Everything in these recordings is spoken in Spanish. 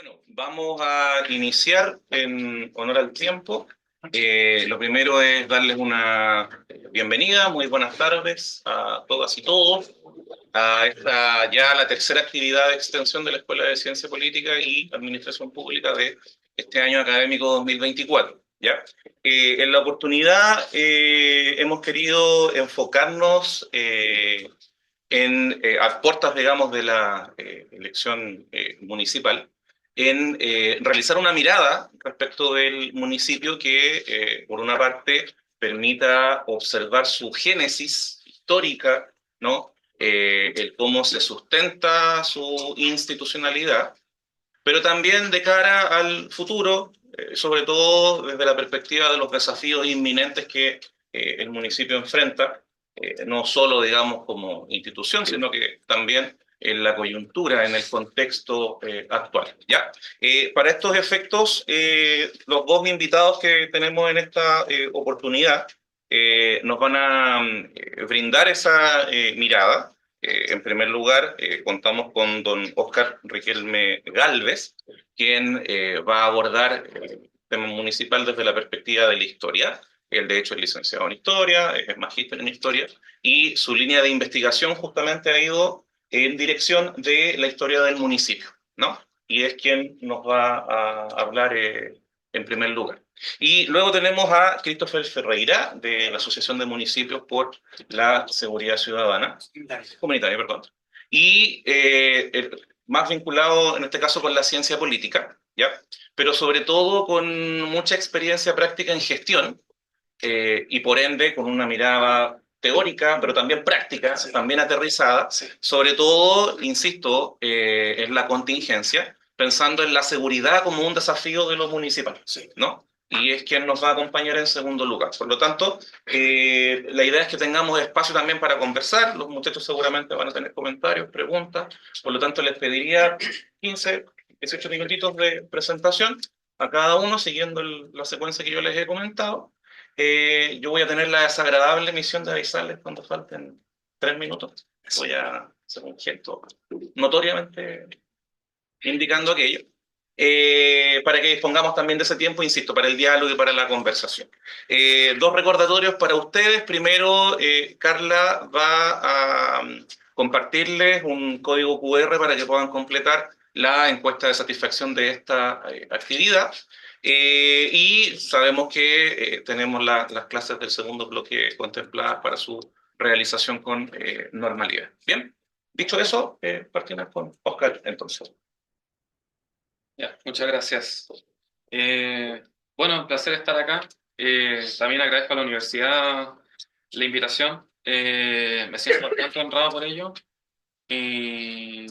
Bueno, vamos a iniciar en honor al tiempo. Lo primero es darles una bienvenida, muy buenas tardes a todas y todos, a esta ya la tercera actividad de extensión de la Escuela de Ciencia Política y Administración Pública de este año académico 2024. ¿Ya? En la oportunidad hemos querido enfocarnos a puertas, digamos, de la elección municipal, en realizar una mirada respecto del municipio que, por una parte, permita observar su génesis histórica, ¿no? El cómo se sustenta su institucionalidad, pero también de cara al futuro, sobre todo desde la perspectiva de los desafíos inminentes que el municipio enfrenta, no solo, digamos, como institución, sino que también en la coyuntura, en el contexto actual. ¿Ya? Para estos efectos, los dos invitados que tenemos en esta oportunidad nos van a brindar esa mirada. En primer lugar, contamos con don Óscar Riquelme Gálvez, quien va a abordar el tema municipal desde la perspectiva de la historia. Él, de hecho, es licenciado en historia, es magíster en historia, y su línea de investigación justamente ha ido en dirección de la historia del municipio, ¿no? Y es quien nos va a hablar en primer lugar. Y luego tenemos a Christopher Ferreira, de la Asociación de Municipios por la Seguridad Ciudadana. Comunitaria, perdón. Y más vinculado, en este caso, con la ciencia política, ¿ya? Pero sobre todo con mucha experiencia práctica en gestión, y por ende con una mirada teórica, pero también práctica, sí, también aterrizada, sí, sobre todo, insisto, en la contingencia, pensando en la seguridad como un desafío de los municipales, sí, ¿no? Y es quien nos va a acompañar en segundo lugar. Por lo tanto, la idea es que tengamos espacio también para conversar. Los muchachos seguramente van a tener comentarios, preguntas. Por lo tanto, les pediría 15, 18 minutitos de presentación a cada uno, siguiendo la secuencia que yo les he comentado. Yo voy a tener la desagradable misión de avisarles cuando falten 3 minutos. Voy a hacer un gesto notoriamente indicando aquello, para que dispongamos también de ese tiempo, insisto, para el diálogo y para la conversación. Dos recordatorios para ustedes. Primero, Carla va a compartirles un código QR para que puedan completar la encuesta de satisfacción de esta actividad. Y sabemos que tenemos las clases del segundo bloque contempladas para su realización con normalidad. Bien, dicho eso, partimos con Óscar entonces. Ya, muchas gracias. Bueno, un placer estar acá. También agradezco a la universidad la invitación. Me siento bastante honrado por ello. Y,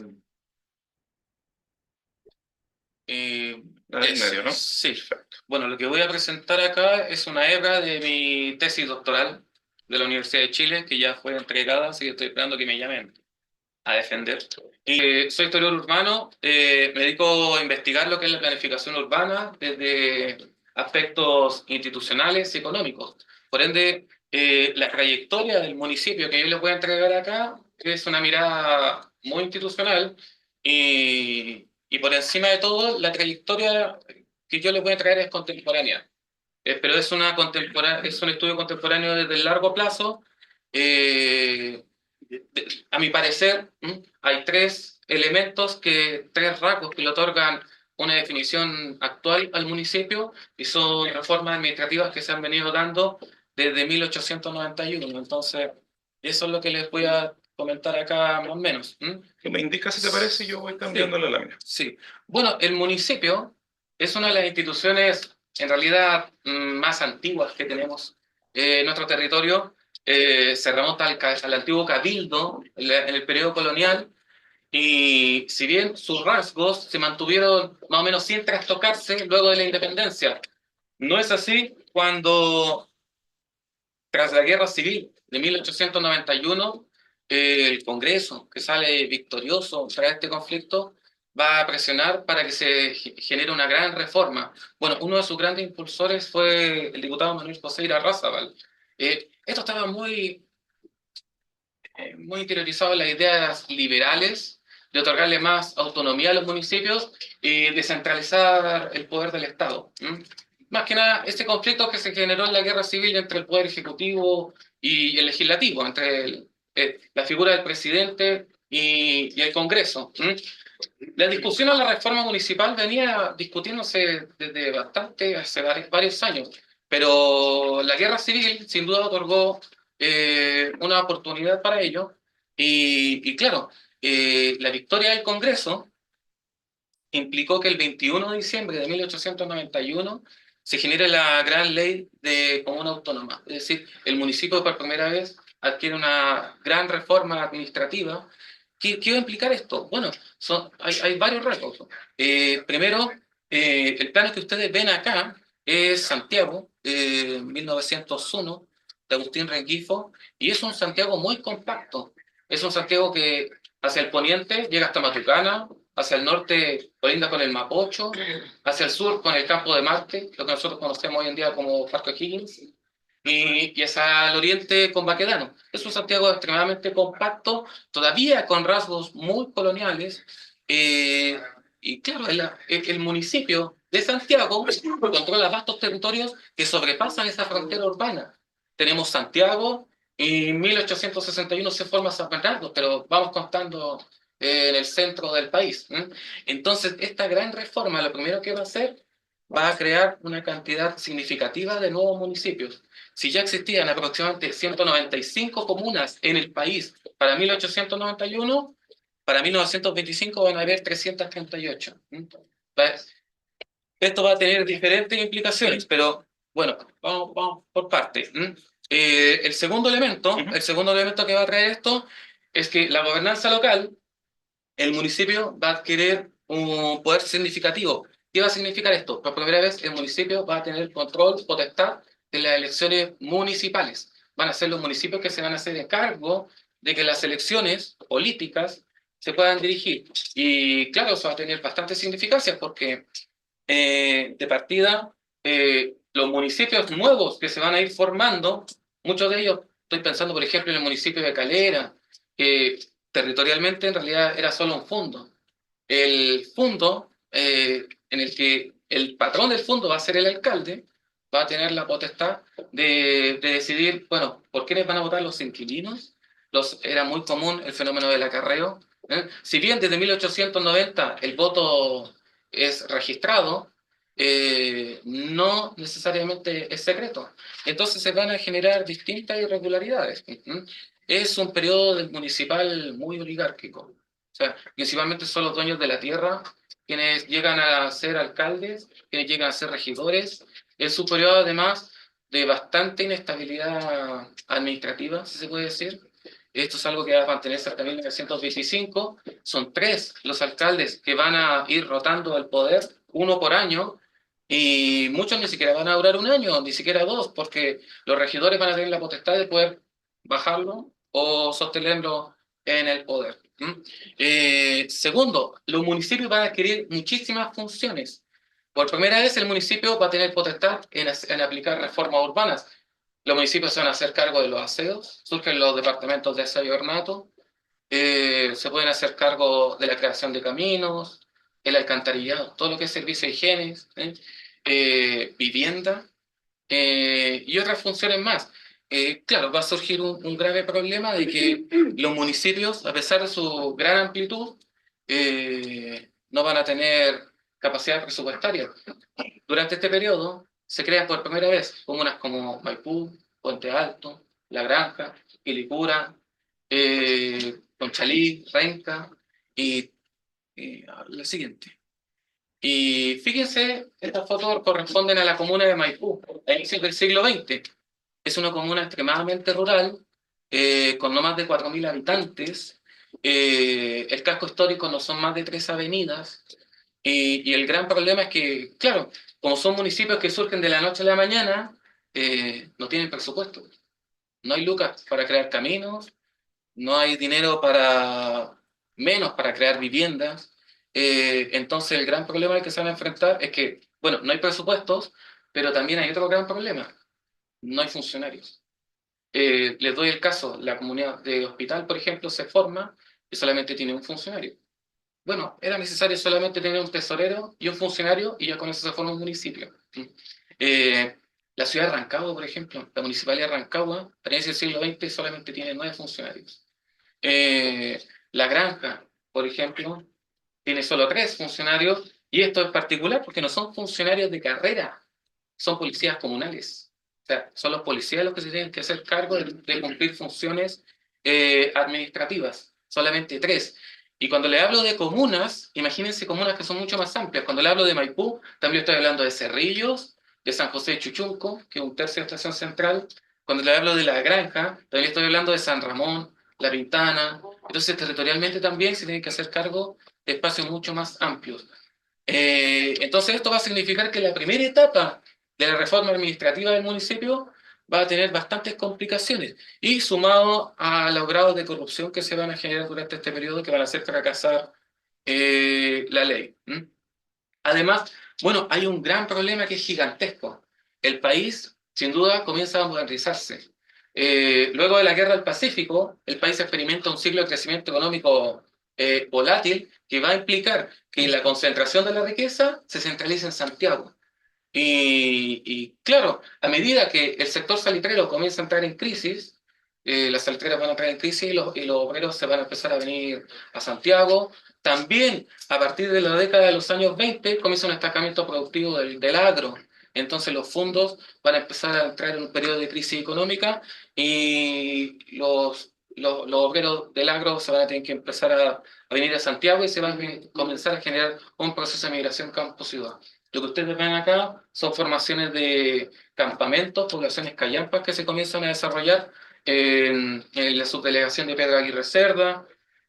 medio, ¿no? Sí, bueno, lo que voy a presentar acá es una hebra de mi tesis doctoral de la Universidad de Chile, que ya fue entregada, así que estoy esperando que me llamen a defender. Soy historiador urbano, me dedico a investigar lo que es la planificación urbana desde aspectos institucionales y económicos. Por ende, la trayectoria del municipio que yo les voy a entregar acá es una mirada muy institucional y por encima de todo, la trayectoria que yo les voy a traer es contemporánea. Pero es es un estudio contemporáneo desde el largo plazo. A mi parecer, hay tres elementos, tres rasgos que le otorgan una definición actual al municipio y son reformas administrativas que se han venido dando desde 1891. Entonces, eso es lo que les voy a comentar acá más o menos. Que me indica si te parece y yo voy cambiando la lámina. Sí. Bueno, el municipio es una de las instituciones en realidad más antiguas que tenemos en nuestro territorio. Se remonta al antiguo cabildo en el periodo colonial, y si bien sus rasgos se mantuvieron más o menos sin trastocarse luego de la independencia, no es así cuando, tras la Guerra Civil de 1891, el Congreso, que sale victorioso tras este conflicto, va a presionar para que se genere una gran reforma. Bueno, uno de sus grandes impulsores fue el diputado Manuel José Irarrázaval. Esto estaba muy interiorizado en las ideas liberales de otorgarle más autonomía a los municipios y descentralizar el poder del Estado. Más que nada, este conflicto que se generó en la guerra civil entre el poder ejecutivo y el legislativo, entre la figura del presidente y el Congreso. La discusión a la reforma municipal venía discutiéndose desde hace varios años, pero la guerra civil sin duda otorgó una oportunidad para ello y claro, la victoria del Congreso implicó que el 21 de diciembre de 1891 se genere la gran ley de comuna autónoma, es decir, el municipio por primera vez adquiere una gran reforma administrativa. ¿Qué va a implicar esto? Bueno, hay varios retos. Primero, el plano que ustedes ven acá es Santiago, 1901, de Agustín Rengifo, y es un Santiago muy compacto. Es un Santiago que hacia el poniente llega hasta Matucana, hacia el norte colinda con el Mapocho, hacia el sur con el Campo de Marte, lo que nosotros conocemos hoy en día como Parque O'Higgins, y hacia el oriente con Baquedano. Es un Santiago extremadamente compacto, todavía con rasgos muy coloniales, y claro, el municipio de Santiago controla vastos territorios que sobrepasan esa frontera urbana. Tenemos Santiago, y en 1861 se forma San Bernardo, pero vamos contando en el centro del país. Entonces, esta gran reforma, lo primero que va a hacer, va a crear una cantidad significativa de nuevos municipios. Si ya existían aproximadamente 195 comunas en el país para 1891, para 1925 van a haber 338. Esto va a tener diferentes implicaciones, pero bueno, vamos por partes. El segundo elemento que va a traer esto es que la gobernanza local, el municipio va a adquirir un poder significativo. ¿Qué va a significar esto? Por primera vez el municipio va a tener control, potestad de las elecciones municipales. Van a ser los municipios que se van a hacer cargo de que las elecciones políticas se puedan dirigir. Y claro, eso va a tener bastante significancia porque de partida, los municipios nuevos que se van a ir formando, muchos de ellos, estoy pensando por ejemplo en el municipio de Calera, que territorialmente en realidad era solo un fondo. El fondo, en el que el patrón del fondo va a ser el alcalde, va a tener la potestad de decidir, bueno, por quiénes van a votar los inquilinos. Era muy común el fenómeno del acarreo. Si bien desde 1890 el voto es registrado, no necesariamente es secreto. Entonces se van a generar distintas irregularidades. Es un periodo municipal muy oligárquico. O sea, principalmente son los dueños de la tierra quienes llegan a ser alcaldes, quienes llegan a ser regidores. Es un periodo además de bastante inestabilidad administrativa, si se puede decir. Esto es algo que va a mantenerse hasta 1925. Son tres los alcaldes que van a ir rotando el poder, uno por año, y muchos ni siquiera van a durar un año, ni siquiera dos, porque los regidores van a tener la potestad de poder bajarlo o sostenerlo en el poder. Segundo, los municipios van a adquirir muchísimas funciones. Por primera vez el municipio va a tener potestad en aplicar reformas urbanas. Los municipios se van a hacer cargo de los aseos, surgen los departamentos de aseo y ornato, se pueden hacer cargo de la creación de caminos, el alcantarillado, todo lo que es servicio de higiene, vivienda y otras funciones más. Claro, va a surgir un grave problema de que los municipios, a pesar de su gran amplitud, no van a tener capacidad presupuestaria. Durante este periodo se crean por primera vez comunas como Maipú, Puente Alto, La Granja, Quilicura, Conchalí, Renca y la siguiente. Y fíjense, estas fotos corresponden a la comuna de Maipú, a inicios del siglo XX. Es una comuna extremadamente rural, con no más de 4.000 habitantes. El casco histórico no son más de 3 avenidas. Y el gran problema es que, claro, como son municipios que surgen de la noche a la mañana, no tienen presupuesto. No hay lucas para crear caminos, no hay dinero menos para crear viviendas. Entonces el gran problema al que se van a enfrentar es que, bueno, no hay presupuestos, pero también hay otro gran problema, no hay funcionarios. Les doy el caso, la comunidad de hospital, por ejemplo, se forma y solamente tiene un funcionario. bueno, era necesario solamente tener un tesorero y un funcionario y ya con eso se forma un municipio. Eh, la ciudad de Rancagua, por ejemplo, la municipalidad de Rancagua, a inicio del siglo XX solamente tiene 9 funcionarios. La Granja, por ejemplo, tiene solo 3 funcionarios y esto es particular porque no son funcionarios de carrera, son policías comunales. O sea, son los policías los que se tienen que hacer cargo de cumplir funciones administrativas, solamente 3. Y cuando le hablo de comunas, imagínense comunas que son mucho más amplias. Cuando le hablo de Maipú, también estoy hablando de Cerrillos, de San José de Chuchunco, que es un tercio de Estación Central. Cuando le hablo de La Granja, también estoy hablando de San Ramón, La Pintana. Entonces, territorialmente también se tienen que hacer cargo de espacios mucho más amplios. Entonces esto va a significar que la primera etapa de la reforma administrativa del municipio va a tener bastantes complicaciones y sumado a los grados de corrupción que se van a generar durante este periodo que van a hacer fracasar la ley. Además, bueno, hay un gran problema que es gigantesco. El país, sin duda, comienza a modernizarse. Luego de la Guerra del Pacífico, el país experimenta un ciclo de crecimiento económico volátil que va a implicar que la concentración de la riqueza se centraliza en Santiago. Y claro, a medida que el sector salitrero comienza a entrar en crisis, las salitreras van a entrar en crisis y los obreros se van a empezar a venir a Santiago. También a partir de la década de los años 20 comienza un estancamiento productivo del agro. Entonces los fondos van a empezar a entrar en un periodo de crisis económica y los obreros del agro se van a tener que empezar a venir a Santiago y se va a comenzar a generar un proceso de migración campo-ciudad. Lo que ustedes ven acá son formaciones de campamentos, poblaciones callampas que se comienzan a desarrollar en la subdelegación de Pedro Aguirre Cerda,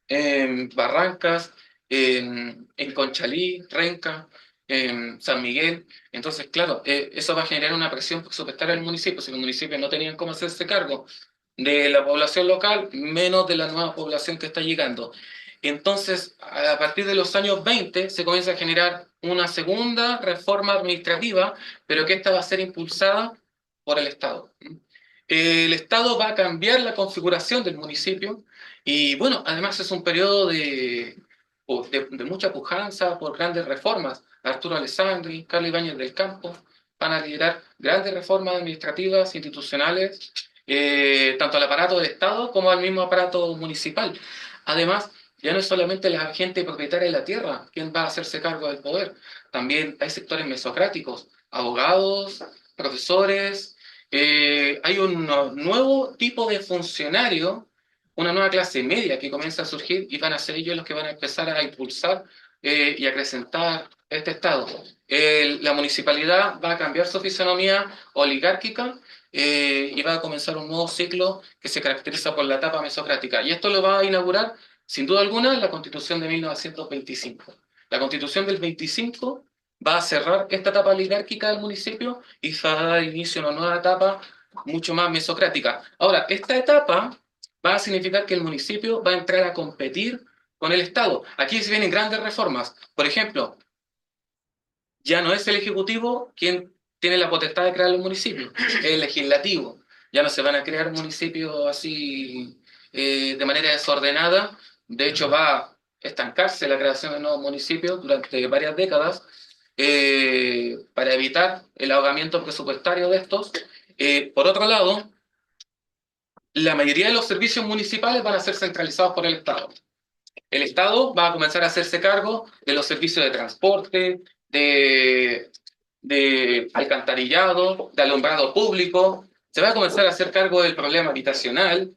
en Barrancas, en Conchalí, Renca, en San Miguel. Entonces, claro, eso va a generar una presión presupuestaria al municipio. Si los municipios no tenían cómo hacerse cargo de la población local, menos de la nueva población que está llegando. Entonces, a partir de los años 20 se comienza a generar una segunda reforma administrativa, pero que esta va a ser impulsada por el Estado. El Estado va a cambiar la configuración del municipio y bueno, además es un periodo de mucha pujanza por grandes reformas. Arturo Alessandri, Carlos Ibáñez del Campo van a liderar grandes reformas administrativas, institucionales, tanto al aparato del Estado como al mismo aparato municipal. Además, ya no es solamente la gente propietaria de la tierra quien va a hacerse cargo del poder, también hay sectores mesocráticos, abogados, profesores, hay un nuevo tipo de funcionario, una nueva clase media que comienza a surgir y van a ser ellos los que van a empezar a impulsar y acrecentar este Estado. La municipalidad va a cambiar su fisonomía oligárquica y va a comenzar un nuevo ciclo que se caracteriza por la etapa mesocrática. Y esto lo va a inaugurar, sin duda alguna, la Constitución de 1925. La Constitución del 25 va a cerrar esta etapa oligárquica del municipio y va a dar inicio a una nueva etapa mucho más mesocrática. Ahora, esta etapa va a significar que el municipio va a entrar a competir con el Estado. Aquí se vienen grandes reformas. Por ejemplo, ya no es el Ejecutivo quien tiene la potestad de crear los municipios, es el Legislativo. Ya no se van a crear municipios así de manera desordenada. De hecho, va a estancarse la creación de nuevos municipios durante varias décadas para evitar el ahogamiento presupuestario de estos. Por otro lado, la mayoría de los servicios municipales van a ser centralizados por el Estado. El Estado va a comenzar a hacerse cargo de los servicios de transporte, de alcantarillado, de alumbrado público, se va a comenzar a hacer cargo del problema habitacional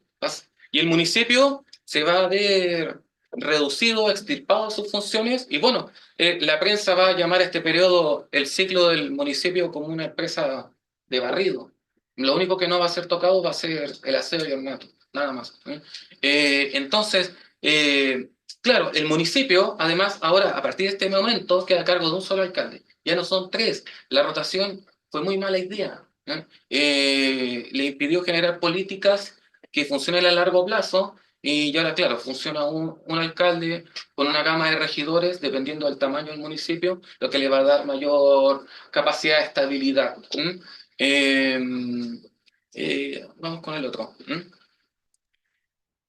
y el municipio se va a ver reducido, extirpado sus funciones y bueno, la prensa va a llamar a este periodo el ciclo del municipio como una empresa de barrido. Lo único que no va a ser tocado va a ser el aseo y ornato, nada más. Entonces, claro, el municipio, además, ahora, a partir de este momento, queda a cargo de un solo alcalde. Ya no son 3. La rotación fue muy mala idea. Le impidió generar políticas que funcionen a largo plazo y ahora, claro, funciona un alcalde con una gama de regidores, dependiendo del tamaño del municipio, lo que le va a dar mayor capacidad de estabilidad. Vamos con el otro.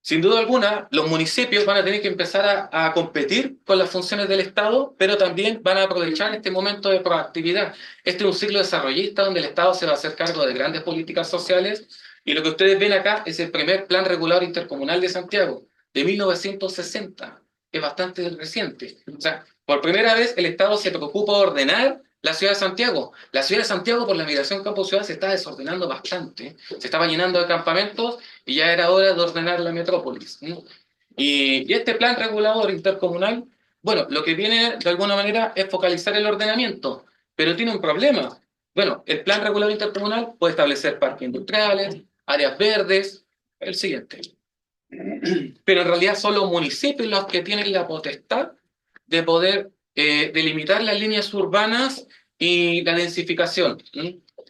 Sin duda alguna, los municipios van a tener que empezar a competir con las funciones del Estado, pero también van a aprovechar este momento de proactividad. Este es un ciclo desarrollista donde el Estado se va a hacer cargo de grandes políticas sociales, y lo que ustedes ven acá es el primer Plan Regulador Intercomunal de Santiago, de 1960. Es bastante reciente. O sea, por primera vez el Estado se preocupa de ordenar la ciudad de Santiago. La ciudad de Santiago, por la migración campo-ciudad, se está desordenando bastante. Se estaba llenando de campamentos y ya era hora de ordenar la metrópolis. Y este plan regulador intercomunal, bueno, lo que viene de alguna manera es focalizar el ordenamiento, pero tiene un problema. Bueno, el plan regulador intercomunal puede establecer parques industriales, áreas verdes, el siguiente. Pero en realidad son los municipios los que tienen la potestad de poder delimitar las líneas urbanas y la densificación.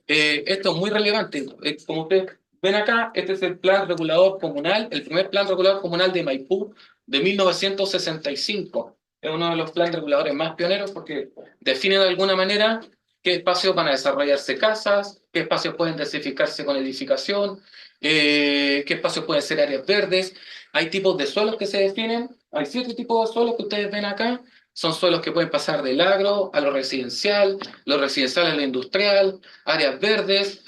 Esto es muy relevante. Como ustedes ven acá, este es el plan regulador comunal, el primer plan regulador comunal de Maipú de 1965. Es uno de los planes reguladores más pioneros porque define de alguna manera qué espacios van a desarrollarse casas, qué espacios pueden densificarse con edificación, qué espacios pueden ser áreas verdes. Hay tipos de suelos que se definen, hay 7 tipos de suelos que ustedes ven acá. Son suelos que pueden pasar del agro a lo residencial a lo industrial, áreas verdes,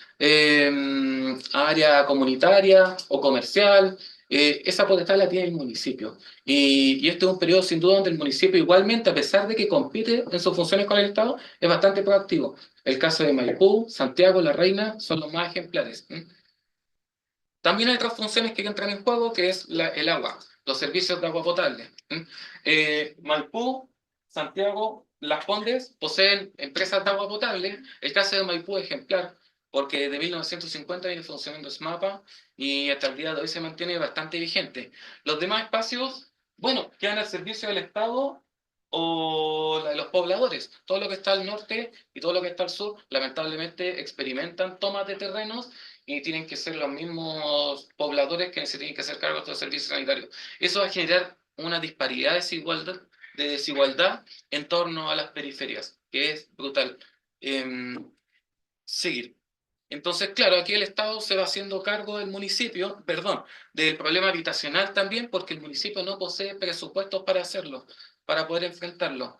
área comunitaria o comercial. Esa potestad la tiene el municipio. Y este es un periodo sin duda donde el municipio igualmente, a pesar de que compite en sus funciones con el Estado, es bastante proactivo. El caso de Maipú, Santiago, La Reina son los más ejemplares. También hay otras funciones que entran en juego, que es el agua, los servicios de agua potable. Maipú, Santiago, Las Condes poseen empresas de agua potable. El caso de Maipú es ejemplar, porque desde 1950 viene funcionando SMAPA y hasta el día de hoy se mantiene bastante vigente. Los demás espacios, bueno, quedan al servicio del Estado o de los pobladores. Todo lo que está al norte y todo lo que está al sur, lamentablemente experimentan tomas de terrenos y tienen que ser los mismos pobladores que se tienen que hacer cargo de estos servicios sanitarios. Eso va a generar una disparidad de desigualdad en torno a las periferias, que es brutal. Seguir. Entonces, claro, aquí el Estado se va haciendo cargo del municipio, perdón, del problema habitacional también, porque el municipio no posee presupuestos para hacerlo, para poder enfrentarlo.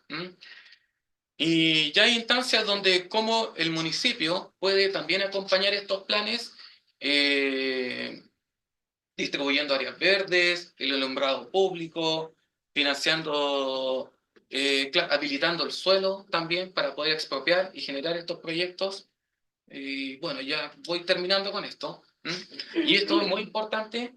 Y ya hay instancias donde como el municipio puede también acompañar estos planes, eh, distribuyendo áreas verdes, el alumbrado público, financiando, habilitando el suelo también para poder expropiar y generar estos proyectos. Y bueno, ya voy terminando con esto. Y esto es muy importante.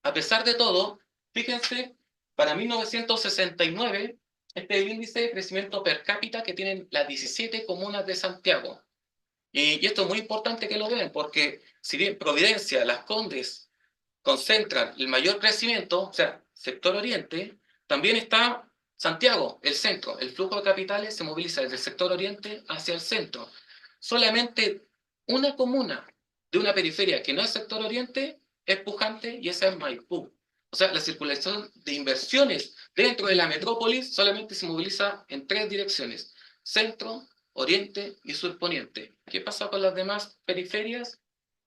A pesar de todo, fíjense, para 1969, este es el índice de crecimiento per cápita que tienen las 17 comunas de Santiago. Y esto es muy importante que lo vean, porque si bien Providencia, Las Condes concentran el mayor crecimiento, o sea, sector oriente, también está Santiago, el centro. El flujo de capitales se moviliza desde el sector oriente hacia el centro. Solamente una comuna de una periferia que no es sector oriente es pujante y esa es Maipú. O sea, la circulación de inversiones dentro de la metrópolis solamente se moviliza en 3 direcciones: centro, oriente y surponiente. ¿Qué pasa con las demás periferias?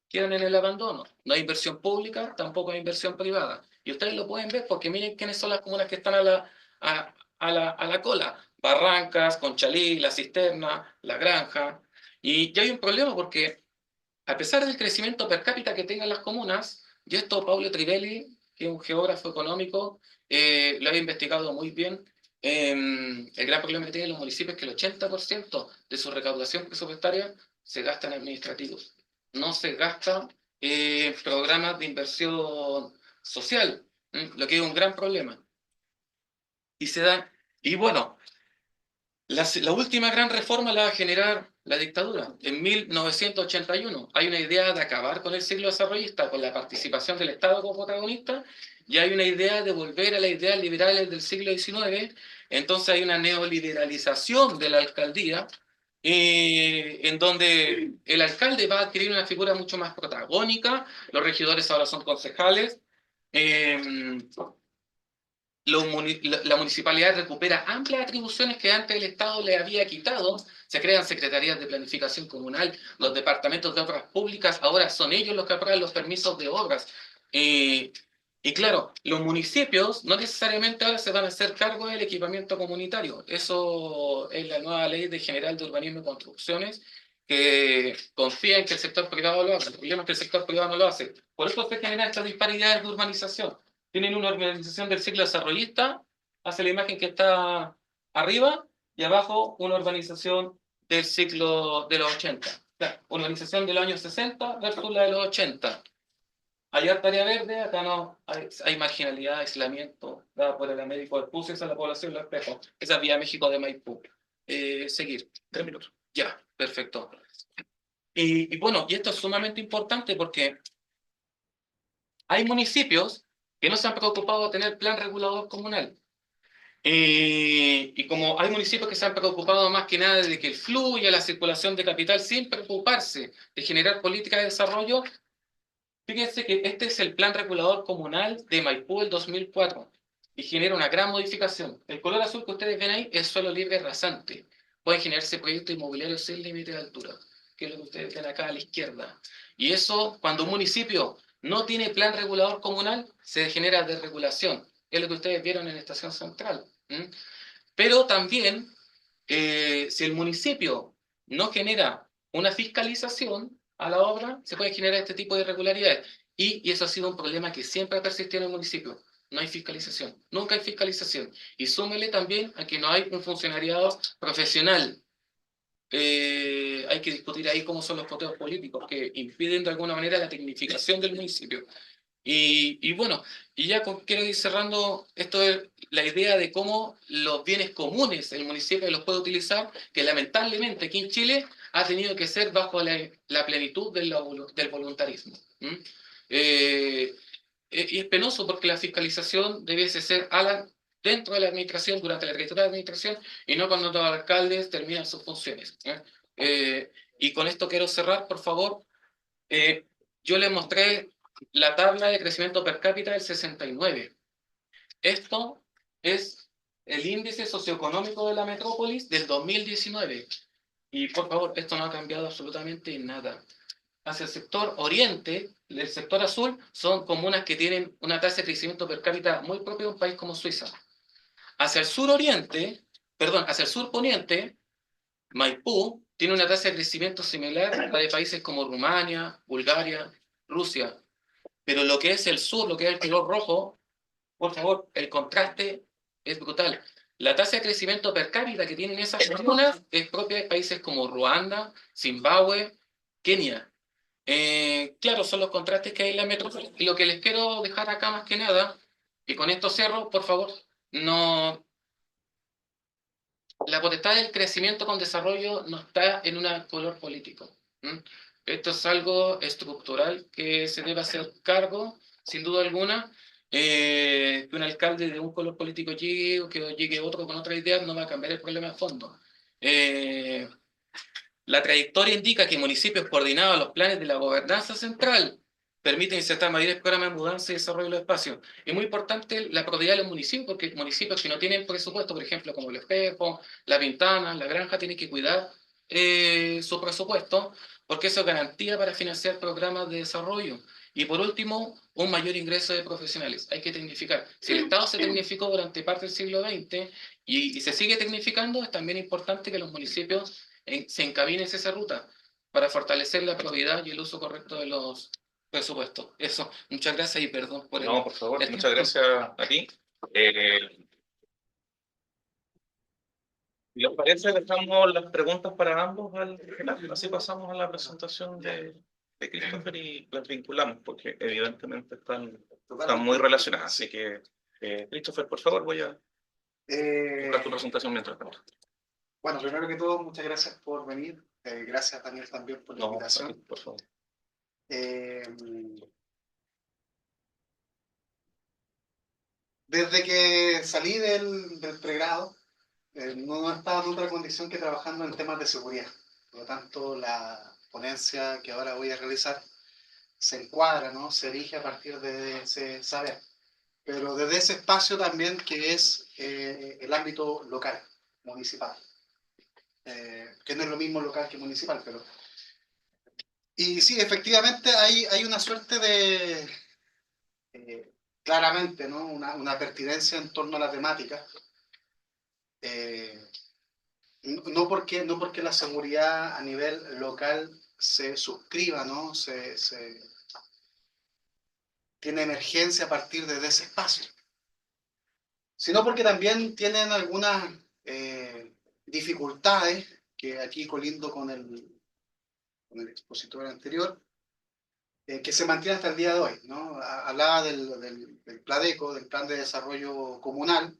Quedan en el abandono. No hay inversión pública, tampoco hay inversión privada. Y ustedes lo pueden ver porque miren quiénes son las comunas que están a la cola. Barrancas, Conchalí, La Cisterna, La Granja. Y ya hay un problema porque a pesar del crecimiento per cápita que tengan las comunas, y esto Paulo Trivelli, que es un geógrafo económico, lo ha investigado muy bien. El gran problema que tienen los municipios es que el 80% de su recaudación presupuestaria se gasta en administrativos. No se gasta en programas de inversión social, lo que es un gran problema. Y se da, y bueno, la última gran reforma la va a generar la dictadura. En 1981 hay una idea de acabar con el siglo desarrollista, con la participación del Estado como protagonista, y hay una idea de volver a las ideas liberales del siglo XIX. Entonces hay una neoliberalización de la alcaldía, en donde el alcalde va a adquirir una figura mucho más protagónica, los regidores ahora son concejales, eh, la municipalidad recupera amplias atribuciones que antes el Estado le había quitado. Se crean secretarías de planificación comunal, los departamentos de obras públicas, ahora son ellos los que aprueban los permisos de obras. Y claro, los municipios no necesariamente ahora se van a hacer cargo del equipamiento comunitario. Eso es la nueva ley de general de urbanismo y construcciones que confía en que el sector privado lo haga. El problema es que el sector privado no lo hace. Por eso se generan estas disparidades de urbanización. Tienen una urbanización del ciclo desarrollista, hace la imagen que está arriba, y abajo una urbanización del ciclo de los 80. Claro, urbanización de los años 60 versus la de los 80. Hay harta área verde, acá no, hay marginalidad, aislamiento, dada por el Américo del Pus, esa es la población de los espejos, esa es Vía México de Maipú. Seguir. 3 minutos. Ya, perfecto. Y bueno, y esto es sumamente importante porque hay municipios que no se han preocupado de tener plan regulador comunal. Y como hay municipios que se han preocupado más que nada de que fluya la circulación de capital sin preocuparse de generar políticas de desarrollo. Fíjense que este es el Plan Regulador Comunal de Maipú del 2004 y genera una gran modificación. El color azul que ustedes ven ahí es suelo libre rasante. Pueden generarse proyectos inmobiliarios sin límite de altura, que es lo que ustedes ven acá a la izquierda. Y eso, cuando un municipio no tiene plan regulador comunal, se genera desregulación. Es lo que ustedes vieron en la Estación Central. Pero también, si el municipio no genera una fiscalización a la obra, se puede generar este tipo de irregularidades. Y eso ha sido un problema que siempre ha persistido en el municipio. No hay fiscalización, nunca hay fiscalización. Y súmele también a que no hay un funcionariado profesional. Hay que discutir ahí cómo son los coteos políticos que impiden de alguna manera la tecnificación del municipio. Y bueno, y ya quiero ir cerrando esto de la idea de cómo los bienes comunes el municipio los puede utilizar, que lamentablemente aquí en Chile ha tenido que ser bajo la plenitud del voluntarismo. Eh, y es penoso porque la fiscalización debiese ser dentro de la administración, durante la trayectoria de la administración, y no cuando los alcaldes terminan sus funciones. Y con esto quiero cerrar, por favor. Yo les mostré la tabla de crecimiento per cápita del 69. Esto es el índice socioeconómico de la metrópolis del 2019. Y por favor, esto no ha cambiado absolutamente nada. Hacia el sector oriente, el sector azul, son comunas que tienen una tasa de crecimiento per cápita muy propia de un país como Suiza. Hacia el sur oriente, perdón, hacia el sur poniente, Maipú tiene una tasa de crecimiento similar a la de países como Rumania, Bulgaria, Rusia. Pero lo que es el sur, lo que es el color rojo, por favor, el contraste es brutal. La tasa de crecimiento per cápita que tienen esas comunas es propia de países como Ruanda, Zimbabue, Kenia. Claro, son los contrastes que hay en la metrópoli. Y lo que les quiero dejar acá más que nada, y con esto cierro, por favor, no, la potestad del crecimiento con desarrollo no está en un color político. Esto es algo estructural que se debe hacer cargo, sin duda alguna. Que un alcalde de un color político llegue o que llegue otro con otra idea no va a cambiar el problema de fondo. La trayectoria indica que municipios coordinados a los planes de la gobernanza central permiten insertar mayores programas de mudanza y desarrollo de los espacios. Es muy importante la prioridad de los municipios, porque municipios que no tienen presupuesto, por ejemplo, como el Espejo, La Pintana, La Granja, tienen que cuidar su presupuesto, porque eso es garantía para financiar programas de desarrollo. Y por último, un mayor ingreso de profesionales. Hay que tecnificar. Si el Estado se tecnificó durante parte del siglo XX y se sigue tecnificando, es también importante que los municipios se encamine hacia esa ruta para fortalecer la probidad y el uso correcto de los presupuestos. Eso, muchas gracias y perdón por No, por favor, muchas gracias a ti. ¿Les parece? Dejamos las preguntas para ambos al final, así pasamos a la presentación de Christopher y las vinculamos, porque evidentemente están muy relacionadas. Así que, Christopher, por favor, voy a buscar tu presentación mientras tanto. Bueno, primero que todo, muchas gracias por venir. Gracias, Daniel, también por la invitación. Aquí, por favor. Desde que salí del pregrado, no estaba en otra condición que trabajando en temas de seguridad. Por lo tanto, la ponencia que ahora voy a realizar se encuadra, ¿no? Se erige a partir de ese saber. Pero desde ese espacio también que es el ámbito local, municipal. Que no es lo mismo local que municipal, pero... Y sí, efectivamente hay una suerte claramente, ¿no? Una pertinencia en torno a la temática. Eh, no porque la seguridad a nivel local se suscriba, ¿no? Tiene emergencia a partir de ese espacio, sino porque también tienen algunas dificultades, que aquí colindo con el expositor anterior, que se mantiene hasta el día de hoy, ¿no? Hablaba del PLADECO, del Plan de Desarrollo Comunal.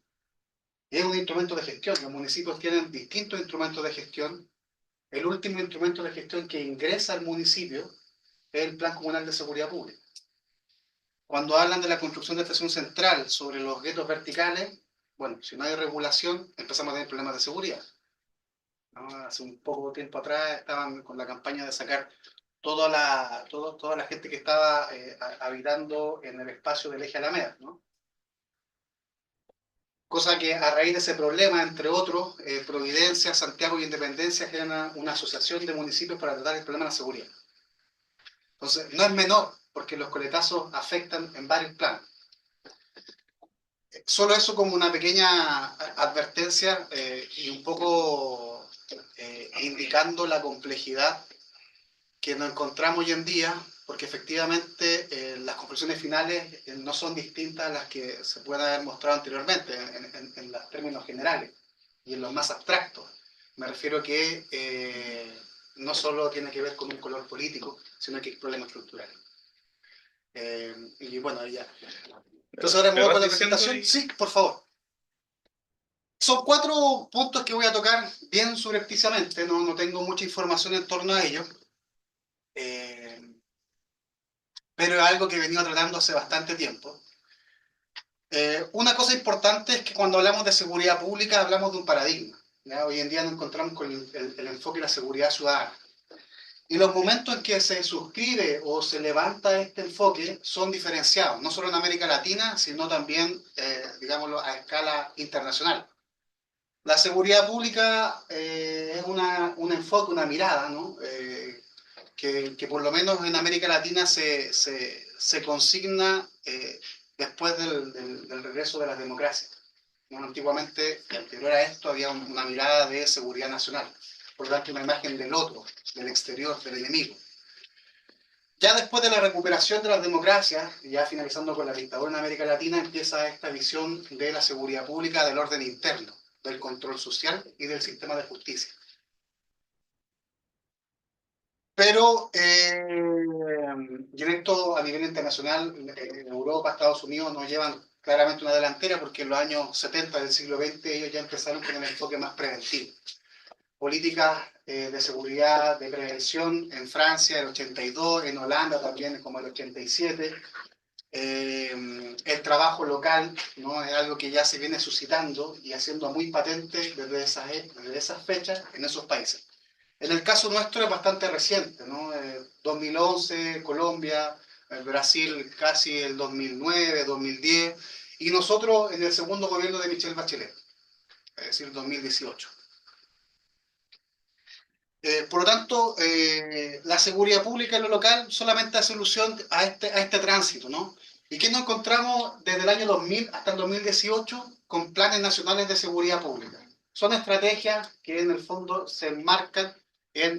Es un instrumento de gestión. Los municipios tienen distintos instrumentos de gestión. El último instrumento de gestión que ingresa al municipio es el Plan Comunal de Seguridad Pública. Cuando hablan de la construcción de estación central sobre los guetos verticales, bueno, si no hay regulación, empezamos a tener problemas de seguridad, ¿no? Hace un poco tiempo atrás estaban con la campaña de sacar toda la gente que estaba habitando en el espacio del eje Alameda, ¿no? Cosa que a raíz de ese problema, entre otros, Providencia, Santiago y Independencia crean una asociación de municipios para tratar el problema de la seguridad. Entonces, no es menor, porque los coletazos afectan en varios planos. Solo eso como una pequeña advertencia y un poco indicando la complejidad que nos encontramos hoy en día, porque efectivamente las conclusiones finales no son distintas a las que se pueden haber mostrado anteriormente en los términos generales y en los más abstractos. Me refiero a que no solo tiene que ver con un color político, sino que hay problemas estructurales. Y bueno, ya. Entonces ahora me voy con la presentación. Sí, por favor. Son 4 puntos que voy a tocar bien subrepticiamente, no tengo mucha información en torno a ellos. Pero es algo que he venido tratando hace bastante tiempo. Una cosa importante es que cuando hablamos de seguridad pública hablamos de un paradigma, ¿ya? Hoy en día nos encontramos con el enfoque de la seguridad ciudadana. Y los momentos en que se suscribe o se levanta este enfoque son diferenciados, no solo en América Latina, sino también, digámoslo, a escala internacional. La seguridad pública es un enfoque, una mirada, ¿no? Que por lo menos en América Latina se consigna después del regreso de las democracias. ¿No? Antiguamente, anterior a esto, había una mirada de seguridad nacional, por lo tanto una imagen del otro, del exterior, del enemigo. Ya después de la recuperación de las democracias, ya finalizando con la dictadura en América Latina, empieza esta visión de la seguridad pública, del orden interno, del control social y del sistema de justicia. Pero, y en esto a nivel internacional, en Europa, Estados Unidos nos llevan claramente una delantera porque en los años 70 del siglo XX ellos ya empezaron con un enfoque más preventivo. Políticas de seguridad, de prevención en Francia el 82, en Holanda también como el 87. El trabajo local, ¿no? Es algo que ya se viene suscitando y haciendo muy patente desde esas fechas en esos países. En el caso nuestro es bastante reciente, ¿no? 2011, Colombia, Brasil casi el 2009, 2010, y nosotros en el segundo gobierno de Michelle Bachelet, es decir, 2018. Por lo tanto, la seguridad pública en lo local solamente hace alusión a este tránsito, ¿no? ¿Y qué nos encontramos desde el año 2000 hasta el 2018 con planes nacionales de seguridad pública? Son estrategias que en el fondo se enmarcan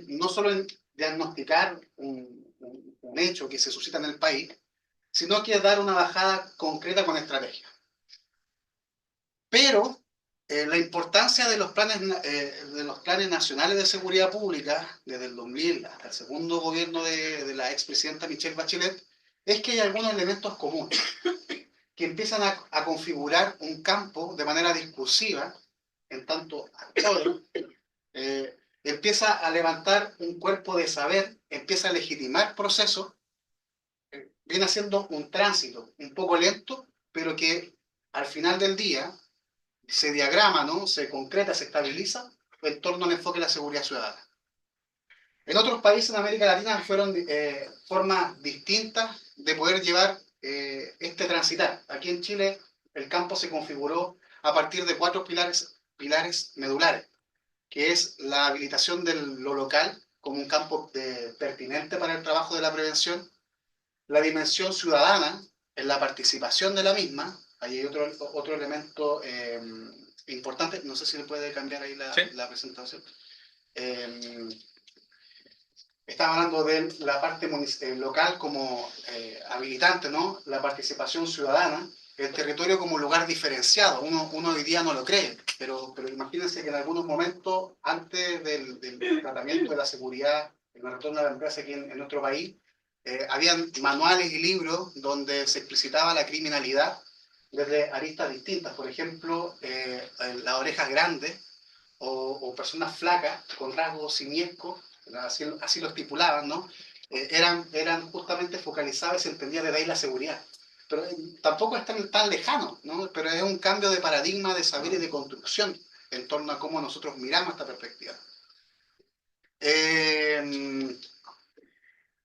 no solo en diagnosticar un hecho que se suscita en el país, sino que dar una bajada concreta con estrategias. Pero la importancia de los planes nacionales de seguridad pública, desde el 2000 hasta el segundo gobierno de la expresidenta Michelle Bachelet, es que hay algunos elementos comunes que empiezan a configurar un campo de manera discursiva, en tanto actores, empieza a levantar un cuerpo de saber, empieza a legitimar procesos, viene haciendo un tránsito un poco lento, pero que al final del día se diagrama, ¿no? Se concreta, se estabiliza en torno al enfoque de la seguridad ciudadana. En otros países en América Latina fueron formas distintas de poder llevar este transitar. Aquí en Chile el campo se configuró a partir de 4 pilares medulares, que es la habilitación de lo local como un campo pertinente para el trabajo de la prevención, la dimensión ciudadana, en la participación de la misma, ahí hay otro elemento importante, no sé si le puede cambiar ahí Sí. la presentación. Estaba hablando de la parte local como habilitante, ¿no? La participación ciudadana, el territorio como lugar diferenciado. Uno hoy día no lo cree, pero imagínense que en algunos momentos, antes del tratamiento de la seguridad, el retorno a la empresa aquí en nuestro país, habían manuales y libros donde se explicitaba la criminalidad desde aristas distintas. Por ejemplo, las orejas grandes o personas flacas con rasgos simiescos, así lo estipulaban, ¿no? Eran justamente focalizadas y se entendía desde ahí la seguridad. Pero tampoco es tan lejano, ¿no? Pero es un cambio de paradigma de saber y de construcción en torno a cómo nosotros miramos esta perspectiva.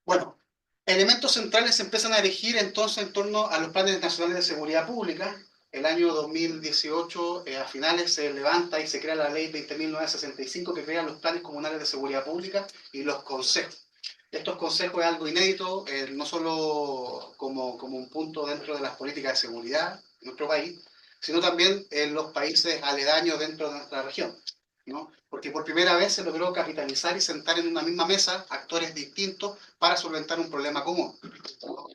Bueno, elementos centrales se empiezan a erigir entonces en torno a los planes nacionales de seguridad pública. El año 2018, a finales, se levanta y se crea la ley 20.965 que crea los planes comunales de seguridad pública y los consejos. Estos consejos es algo inédito, no solo como un punto dentro de las políticas de seguridad en nuestro país, sino también en los países aledaños dentro de nuestra región, ¿no? Porque por primera vez se logró capitalizar y sentar en una misma mesa actores distintos para solventar un problema común.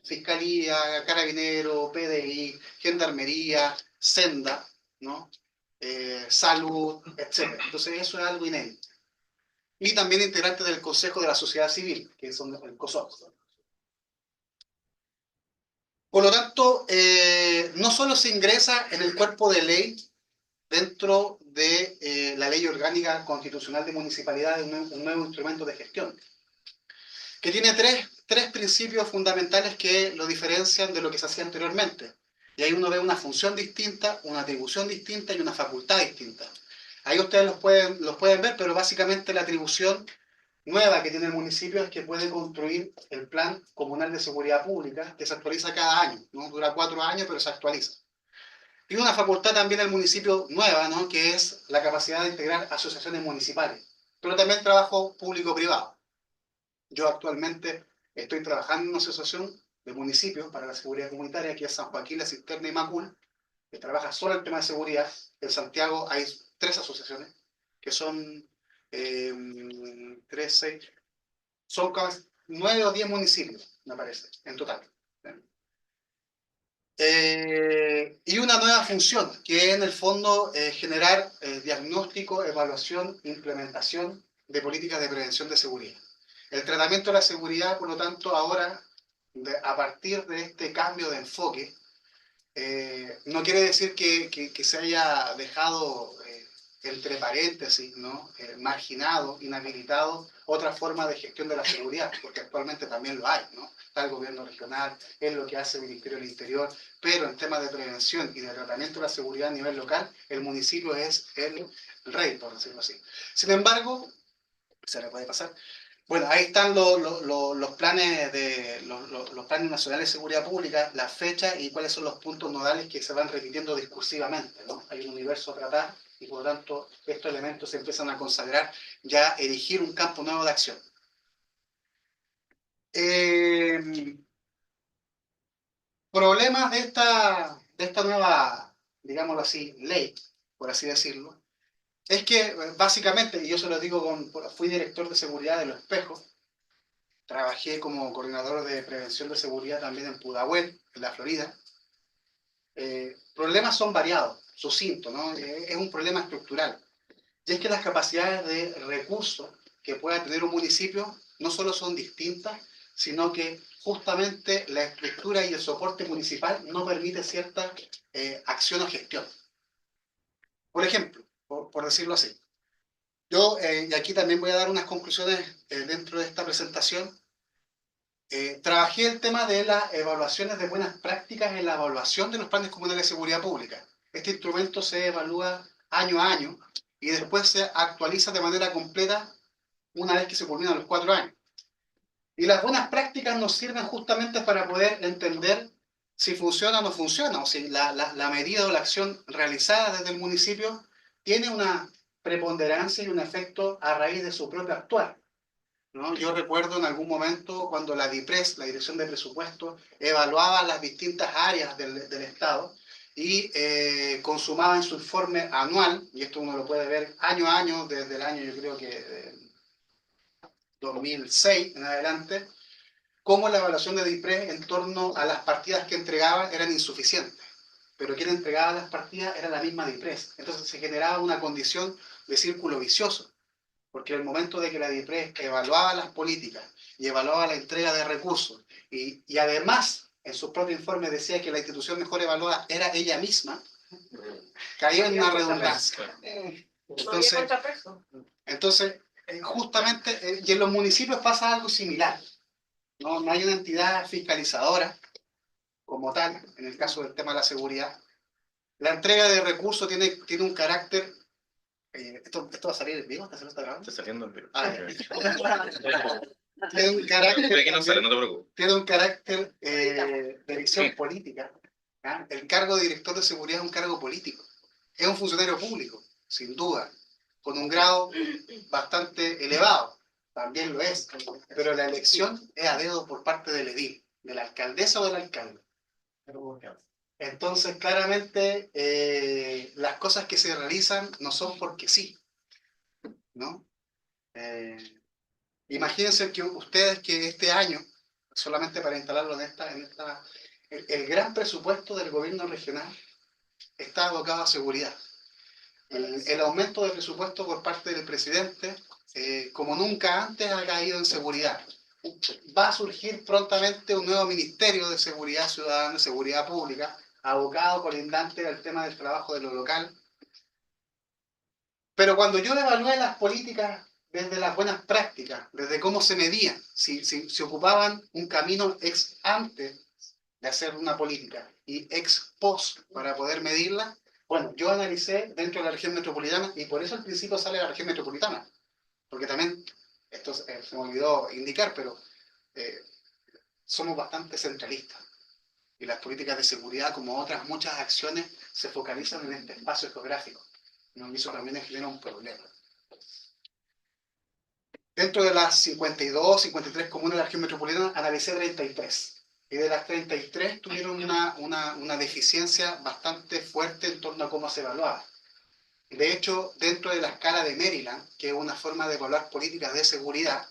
Fiscalía, Carabinero, PDI, Gendarmería, Senda, ¿no? Salud, etc. Entonces eso es algo inédito. Y también integrantes del Consejo de la Sociedad Civil, que son el COSOC. Por lo tanto, no solo se ingresa en el cuerpo de ley dentro de la Ley Orgánica Constitucional de Municipalidades, un nuevo instrumento de gestión, que tiene tres principios fundamentales que lo diferencian de lo que se hacía anteriormente. Y ahí uno ve una función distinta, una atribución distinta y una facultad distinta. Ahí ustedes los pueden ver, pero básicamente la atribución nueva que tiene el municipio es que puede construir el Plan Comunal de Seguridad Pública, que se actualiza cada año, ¿no? Dura 4 años, pero se actualiza. Y una facultad también del municipio nueva, ¿no? Que es la capacidad de integrar asociaciones municipales, pero también trabajo público-privado. Yo actualmente estoy trabajando en una asociación de municipios para la seguridad comunitaria, que es San Joaquín, La Cisterna y Macul, que trabaja solo el tema de seguridad. En Santiago hay 3 asociaciones, que son 13, son 9 o 10 municipios, me parece, en total. Y una nueva función, que es en el fondo generar diagnóstico, evaluación, implementación de políticas de prevención de seguridad. El tratamiento de la seguridad, por lo tanto, ahora, a partir de este cambio de enfoque, no quiere decir que se haya dejado entre paréntesis, ¿no? Marginado, inhabilitado otra forma de gestión de la seguridad, porque actualmente también lo hay, ¿no? Está el gobierno regional, es lo que hace el Ministerio del Interior, pero en temas de prevención y de tratamiento de la seguridad a nivel local, el municipio es el rey, por decirlo así. Sin embargo, se le puede pasar. Bueno, ahí están los planes los planes nacionales de seguridad pública, las fechas y cuáles son los puntos nodales que se van repitiendo discursivamente, ¿no? Hay un universo a tratar y por lo tanto estos elementos se empiezan a consagrar, ya erigir un campo nuevo de acción. Problemas de esta nueva, digámoslo así, ley, por así decirlo, es que básicamente, y yo se lo digo, fui director de seguridad de Los Espejos. Trabajé como coordinador de prevención de seguridad también en Pudahuel, en la Florida. Problemas son variados, sucinto, ¿no? Es un problema estructural. Y es que las capacidades de recursos que pueda tener un municipio no solo son distintas, sino que justamente la estructura y el soporte municipal no permite cierta acción o gestión. Por ejemplo, por decirlo así, yo, y aquí también voy a dar unas conclusiones dentro de esta presentación. Trabajé el tema de las evaluaciones de buenas prácticas en la evaluación de los planes comunales de seguridad pública. Este instrumento se evalúa año a año y después se actualiza de manera completa una vez que se culminan los 4 años. Y las buenas prácticas nos sirven justamente para poder entender si funciona o no funciona, o si la medida o la acción realizada desde el municipio tiene una preponderancia y un efecto a raíz de su propio actuar. ¿no? Yo recuerdo en algún momento cuando la DIPRES, la Dirección de Presupuesto, evaluaba las distintas áreas del Estado y consumaba en su informe anual, y esto uno lo puede ver año a año, desde el año yo creo que 2006 en adelante, cómo la evaluación de DIPRES en torno a las partidas que entregaban eran insuficientes. Pero quien entregaba las partidas era la misma DIPRES. Entonces se generaba una condición de círculo vicioso, porque en el momento de que la DIPRES evaluaba las políticas y evaluaba la entrega de recursos, y además en su propio informe decía que la institución mejor evaluada era ella misma, caía en una redundancia. Entonces, justamente, y en los municipios pasa algo similar. No hay una entidad fiscalizadora como tal, en el caso del tema de la seguridad. La entrega de recursos tiene un carácter... ¿esto va a salir en vivo? ¿Está grabando? Está saliendo en vivo. Tiene un carácter... Aquí no sale, no te preocupes. Tiene un carácter de visión política. ¿Ah? El cargo de director de seguridad es un cargo político. Es un funcionario público, sin duda, con un grado bastante elevado. También lo es. Pero la elección es a dedo por parte del edil, de la alcaldesa o del alcalde. Entonces, claramente, las cosas que se realizan no son porque sí, ¿no? Imagínense que ustedes que este año, solamente para instalarlo el gran presupuesto del gobierno regional está abocado a seguridad. El aumento de presupuesto por parte del presidente, como nunca antes, ha caído en seguridad. Va a surgir prontamente un nuevo Ministerio de Seguridad Ciudadana, Seguridad Pública, abocado colindante al tema del trabajo de lo local. Pero cuando yo evalué las políticas desde las buenas prácticas, desde cómo se medían, si ocupaban un camino ex ante de hacer una política y ex post para poder medirla, bueno, yo analicé dentro de la región metropolitana y por eso al principio sale la región metropolitana, porque también, esto se me olvidó indicar, pero somos bastante centralistas y las políticas de seguridad, como otras muchas acciones, se focalizan en este espacio geográfico. ¿No? Y eso también genera un problema. Dentro de las 52, 53 comunas de la región metropolitana, analicé 33. Y de las 33 tuvieron una deficiencia bastante fuerte en torno a cómo se evaluaba. De hecho, dentro de la escala de Maryland, que es una forma de evaluar políticas de seguridad,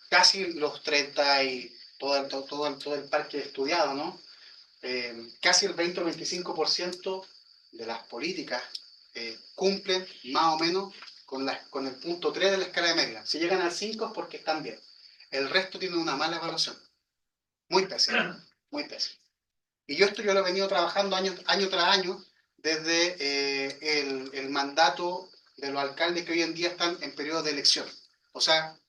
casi los 30 y todo el parque estudiado, ¿no? Casi el 20 o 25% de las políticas cumplen más o menos con el punto 3 de la escala de Maryland. Si llegan al 5 es porque están bien. El resto tiene una mala evaluación. Muy pésima, muy pésima. Y yo lo he venido trabajando año tras año desde el mandato de los alcaldes que hoy en día están en periodo de elección. O sea,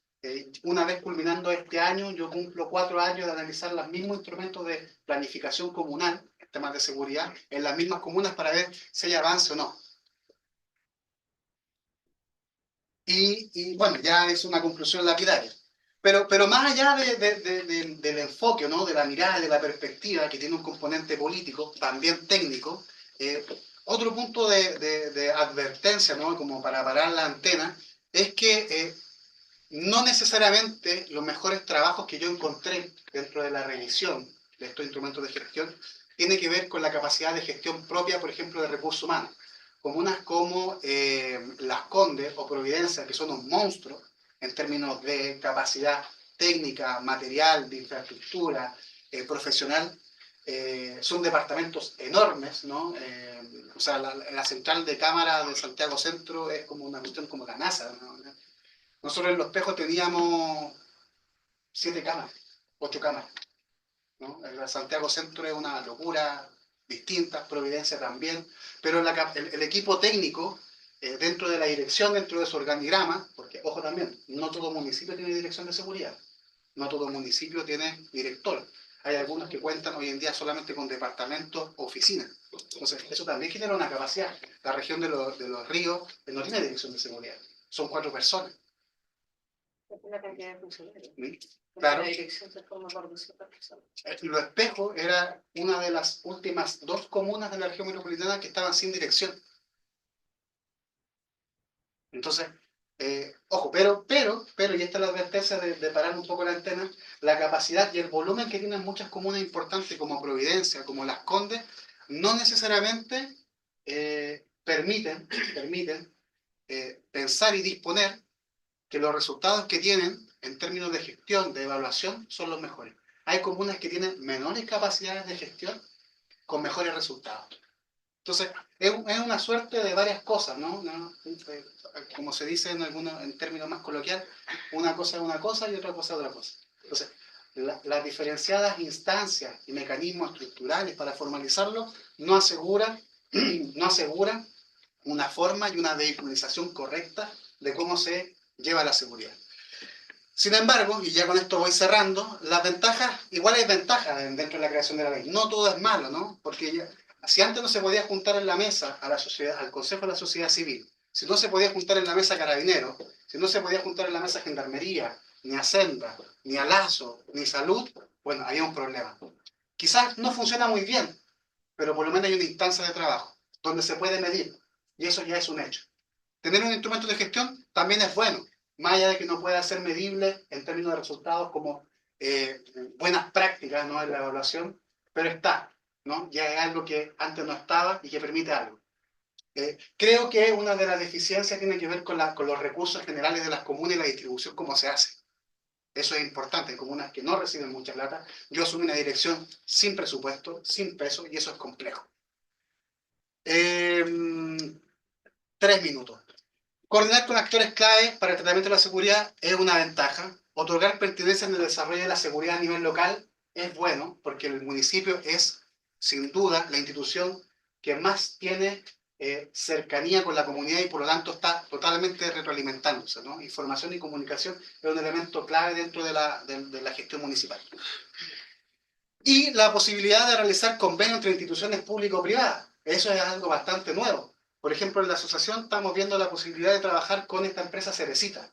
una vez culminando este año, yo cumplo 4 años de analizar los mismos instrumentos de planificación comunal, en temas de seguridad, en las mismas comunas para ver si hay avance o no. Y bueno, ya es una conclusión lapidaria. Pero más allá del enfoque, ¿no? De la mirada, de la perspectiva, que tiene un componente político, también técnico, otro punto de advertencia, ¿no? Como para parar la antena, es que no necesariamente los mejores trabajos que yo encontré dentro de la revisión de estos instrumentos de gestión tiene que ver con la capacidad de gestión propia, por ejemplo, de recursos humanos. Comunas como Las Condes o Providencia, que son un monstruo en términos de capacidad técnica, material, de infraestructura, profesional, son departamentos enormes, ¿no? O sea, la central de cámara de Santiago Centro es como una cuestión como la NASA, ¿no? Nosotros en Los Pejos teníamos 7 cámaras, 8 cámaras, ¿no? El Santiago Centro es una locura distinta, Providencia también, pero el equipo técnico, dentro de la dirección, dentro de su organigrama, porque, ojo también, no todo municipio tiene dirección de seguridad, no todo municipio tiene director. Hay algunos que cuentan hoy en día solamente con departamentos, oficinas. Entonces, eso también genera una capacidad. La región de los ríos no tiene dirección de seguridad, son 4 personas. La cantidad de funcionarios. Claro. La dirección se forma por 200 personas. Los Espejos era una de las últimas 2 comunas de la región metropolitana que estaban sin dirección. Entonces, Ojo, y esta es la advertencia de parar un poco la antena, la capacidad y el volumen que tienen muchas comunas importantes como Providencia, como Las Condes, no necesariamente permiten pensar y disponer que los resultados que tienen en términos de gestión, de evaluación, son los mejores. Hay comunas que tienen menores capacidades de gestión con mejores resultados. Entonces, es una suerte de varias cosas, ¿no? Como se dice en términos más coloquiales, una cosa es una cosa y otra cosa es otra cosa. Entonces, las diferenciadas instancias y mecanismos estructurales para formalizarlo no aseguran, no aseguran una forma y una vehiculización correcta de cómo se lleva la seguridad. Sin embargo, y ya con esto voy cerrando, las ventajas, igual hay ventajas dentro de la creación de la ley. No todo es malo, ¿no? Porque si antes no se podía juntar en la mesa a la sociedad, al Consejo de la Sociedad Civil, si no se podía juntar en la mesa Carabineros, si no se podía juntar en la mesa Gendarmería, ni Hacienda, ni Alazo, ni Salud, bueno, había un problema. Quizás no funciona muy bien, pero por lo menos hay una instancia de trabajo donde se puede medir, y eso ya es un hecho. Tener un instrumento de gestión también es bueno, más allá de que no pueda ser medible en términos de resultados como buenas prácticas, ¿no?, en la evaluación, pero está, ¿no? Ya es algo que antes no estaba y que permite algo. Creo que una de las deficiencias tiene que ver con los recursos generales de las comunas y la distribución, cómo se hace. Eso es importante, en comunas que no reciben mucha plata. Yo asumí una dirección sin presupuesto, sin peso, y eso es complejo. 3 minutos. Coordinar con actores clave para el tratamiento de la seguridad es una ventaja. Otorgar pertinencia en el desarrollo de la seguridad a nivel local es bueno, porque el municipio es, sin duda, la institución que más tiene cercanía con la comunidad y por lo tanto está totalmente retroalimentándose, ¿no? Información y comunicación es un elemento clave dentro de la gestión municipal. Y la posibilidad de realizar convenios entre instituciones público-privadas. Eso es algo bastante nuevo. Por ejemplo, en la asociación estamos viendo la posibilidad de trabajar con esta empresa Cerecita,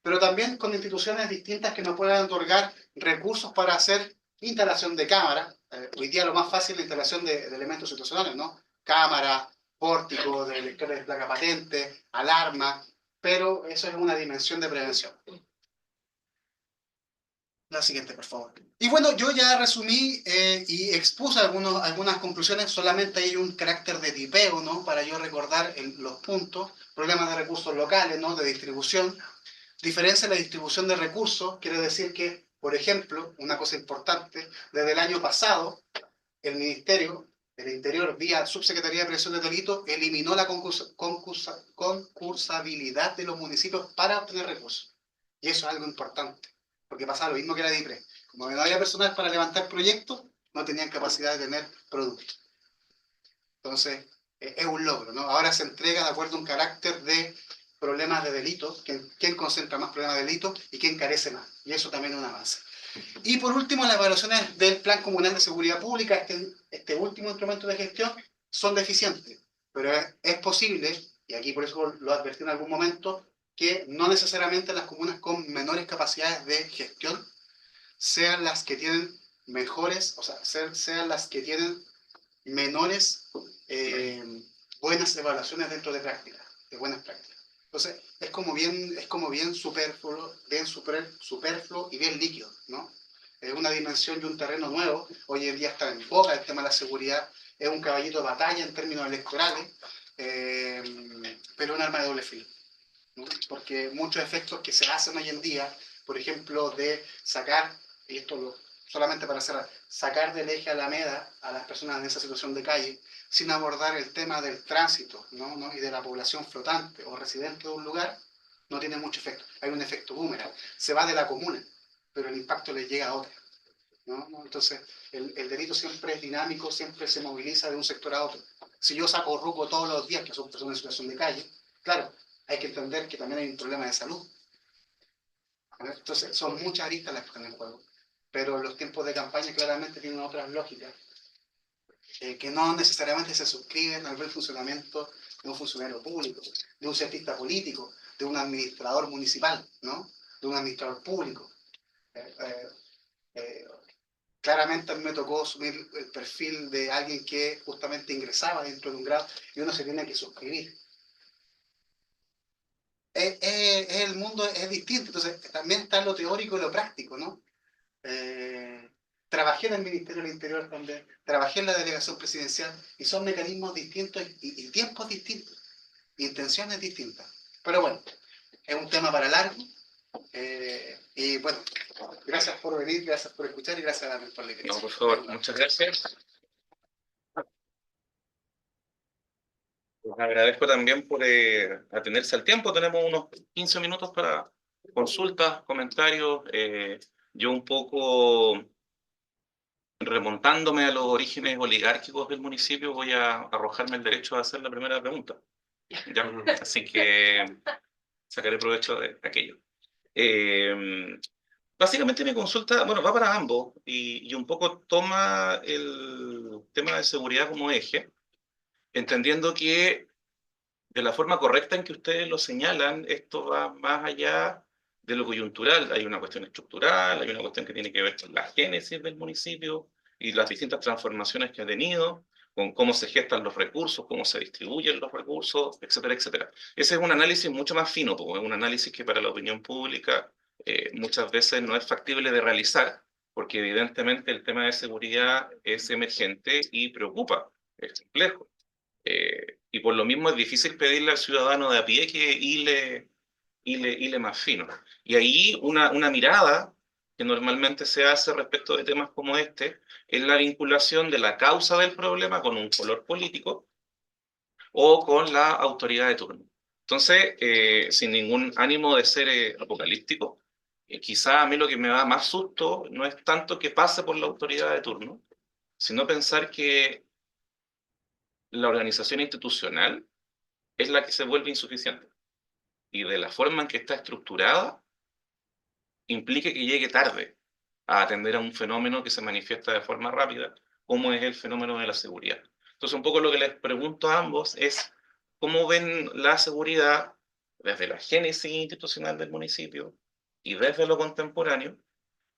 pero también con instituciones distintas que nos puedan otorgar recursos para hacer instalación de cámaras. Hoy día lo más fácil es la instalación de elementos situacionales, ¿no? Cámara, pórtico, de lectores de placa patente, alarma, pero eso es una dimensión de prevención. La siguiente, por favor. Y bueno, yo ya resumí y expuse algunas conclusiones, solamente hay un carácter de tipeo, ¿no?, para yo recordar los puntos, problemas de recursos locales, ¿no?, de distribución. Diferencia en la distribución de recursos, quiere decir que, por ejemplo, una cosa importante, desde el año pasado, el Ministerio del Interior, vía Subsecretaría de Prevención de Delitos, eliminó la concursabilidad de los municipios para obtener recursos. Y eso es algo importante, porque pasaba lo mismo que la DIPRE. Como no había personal para levantar proyectos, no tenían capacidad de tener productos. Entonces, es un logro, ¿no? Ahora se entrega de acuerdo a un carácter de problemas de delitos, quién concentra más problemas de delitos y quién carece más. Y eso también es un avance. Y por último, las evaluaciones del Plan Comunal de Seguridad Pública, este último instrumento de gestión, son deficientes. Pero es posible, y aquí por eso lo advertí en algún momento, que no necesariamente las comunas con menores capacidades de gestión sean las que tienen mejores, o sea, sean las que tienen menores buenas evaluaciones dentro de prácticas, de buenas prácticas. Entonces, es como bien superfluo y bien líquido, ¿no? Es una dimensión y un terreno nuevo. Hoy en día está en boga el tema de la seguridad. Es un caballito de batalla en términos electorales, pero un arma de doble filo, ¿no? Porque muchos efectos que se hacen hoy en día, por ejemplo, de sacar, y solamente para cerrar, sacar del eje Alameda a las personas en esa situación de calle, sin abordar el tema del tránsito, ¿no? Y de la población flotante o residente de un lugar, no tiene mucho efecto. Hay un efecto boomerang. Se va de la comuna, pero el impacto le llega a otra, ¿no? Entonces, el delito siempre es dinámico, siempre se moviliza de un sector a otro. Si yo saco ruco todos los días, que son personas en situación de calle, claro, hay que entender que también hay un problema de salud. Entonces, son muchas aristas las que están en juego. Pero los tiempos de campaña claramente tienen otras lógicas que no necesariamente se suscriben al buen funcionamiento de un funcionario público, de un cientista político, de un administrador municipal, ¿no? De un administrador público. Eh, eh, eh, Claramente a mí me tocó asumir el perfil de alguien que justamente ingresaba dentro de un grado y uno se tiene que suscribir. el mundo es distinto, entonces también está lo teórico y lo práctico, ¿no? Trabajé en el Ministerio del Interior también, trabajé en la delegación presidencial y son mecanismos distintos y tiempos distintos, intenciones distintas. Pero bueno, es un tema para largo. Y bueno, gracias por venir, gracias por escuchar y gracias por la No, invitación. por favor, muchas gracias. Les agradezco también por atenerse al tiempo. Tenemos unos 15 minutos para consultas, comentarios. Yo un poco remontándome a los orígenes oligárquicos del municipio, voy a arrojarme el derecho a hacer la primera pregunta. ¿Ya? Así que sacaré provecho de aquello. Básicamente mi consulta, bueno, va para ambos y un poco toma el tema de seguridad como eje, entendiendo que de la forma correcta en que ustedes lo señalan, esto va más allá de lo coyuntural. Hay una cuestión estructural, hay una cuestión que tiene que ver con la génesis del municipio y las distintas transformaciones que ha tenido, con cómo se gestan los recursos, cómo se distribuyen los recursos, etcétera, etcétera. Ese es un análisis mucho más fino, porque es un análisis que para la opinión pública muchas veces no es factible de realizar, porque evidentemente el tema de seguridad es emergente y preocupa, es complejo. Y por lo mismo es difícil pedirle al ciudadano de a pie que hile más fino. Y ahí una mirada que normalmente se hace respecto de temas como este es la vinculación de la causa del problema con un color político o con la autoridad de turno. Entonces, sin ningún ánimo de ser apocalíptico, quizá a mí lo que me da más susto no es tanto que pase por la autoridad de turno, sino pensar que la organización institucional es la que se vuelve insuficiente. Y de la forma en que está estructurada, implica que llegue tarde a atender a un fenómeno que se manifiesta de forma rápida, como es el fenómeno de la seguridad. Entonces, un poco lo que les pregunto a ambos es, ¿cómo ven la seguridad desde la génesis institucional del municipio y desde lo contemporáneo